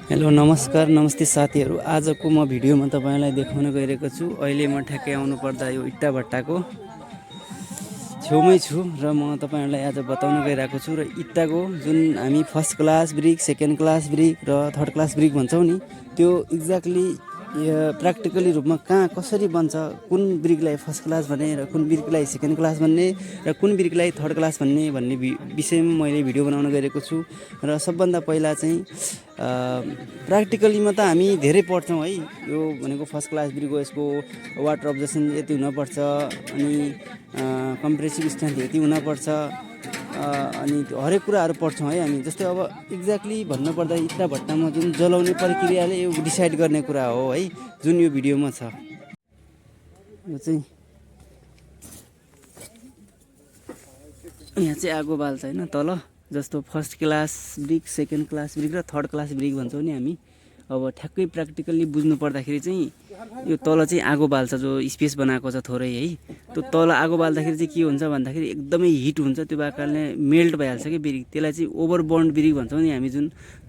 Hello नमस्कार नमस्ते साथीहरू। आजको म भिडियोमा तपाईलाई देखाउन गइरहेको छु। अहिले म ठ्याक्कै आउनु पर्दा यो इट्टा भट्टाको छेउमै छु र म तपाईहरुलाई आज बताउन गइरहेको छु। र इट्टाको जुन हामी first class brick, second class brick र थर्ड क्लास ब्रिक भन्छौँ नि, त्यो एक्ज्याक्टली प्र्याक्टिकली रूपमा कहाँ कसरी बन्छ, कुन ब्रिकलाई फर्स्ट क्लास भन्ने र कुन ब्रिकलाई सेकेन्ड क्लास भन्ने र कुन ब्रिकलाई थर्ड क्लास भन्ने विषयमा मैले भिडियो बनाउन गइरहेको छु। र सबभन्दा पहिला चाहिँ प्र्याक्टिकलीमा त हामी धेरै पढ्छौँ है। यो भनेको फर्स्ट क्लास ब्रिक हो, यसको वाटर अब्जर्सन यति हुनपर्छ, अनि कम्प्रेसिभ स्ट्रेन्थ यति हुनपर्छ, अनि हरेक कुराहरू पढ्छौँ है हामी। जस्तै अब एक्ज्याक्टली भन्नुपर्दा इट्टा भट्टामा जुन जलाउने प्रक्रियाले यो डिसाइड गर्ने कुरा हो है, जुन यो भिडियोमा छ। यो चाहिँ यहाँ चाहिँ आगो बाल्छ होइन तल, जस्तो first class brick, second class brick र थर्ड क्लास ब्रिक भन्छौँ नि हामी। अब ठ्याक्कै प्र्याक्टिकल्ली बुझ्नु पर्दाखेरि चाहिँ यो तल चाहिँ आगो बाल्छ, जो स्पेस बनाएको छ थोरै है। त्यो तल आगो बाल्दाखेरि चाहिँ के हुन्छ भन्दाखेरि एकदमै हिट हुन्छ, त्यो भएको कारणले मेल्ट भइहाल्छ कि ब्रिक। त्यसलाई चाहिँ ओभरबर्न्ड ब्रिक भन्छौँ नि हामी। जुन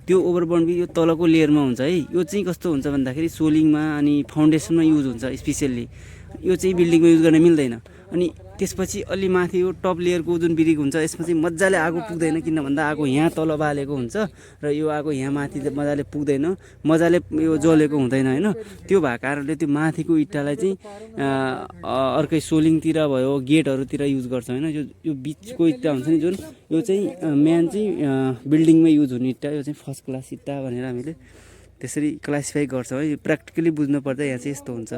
त्यो ओभरबर्न्ड ब्रिक यो तलको लेयरमा हुन्छ है। यो चाहिँ कस्तो हुन्छ भन्दाखेरि सोलिङमा अनि फाउन्डेसनमा युज हुन्छ स्पेसियल्ली। यो चाहिँ बिल्डिङमा युज गर्न मिल्दैन। अनि त्यसपछि अलि माथि यो टप लेयरको जुन ब्रिक हुन्छ, यसमा चाहिँ मजाले आगो पुग्दैन, किन भन्दा आगो यहाँ तल बालेको हुन्छ र यो आगो यहाँ माथि मजाले पुग्दैन, मजाले यो जलेको हुँदैन होइन। त्यो भएको कारणले त्यो माथिको इट्टालाई चाहिँ अर्कै सोलिङतिर भयो, गेटहरूतिर युज गर्छ होइन। यो बिचको इट्टा हुन्छ नि जुन, यो चाहिँ मेन चाहिँ बिल्डिङमै युज हुने इट्टा, यो चाहिँ फर्स्ट क्लास इट्टा भनेर हामीले त्यसरी क्लासिफाई गर्छौँ है। प्र्याक्टिकली बुझ्नु पर्दा यहाँ चाहिँ यस्तो हुन्छ।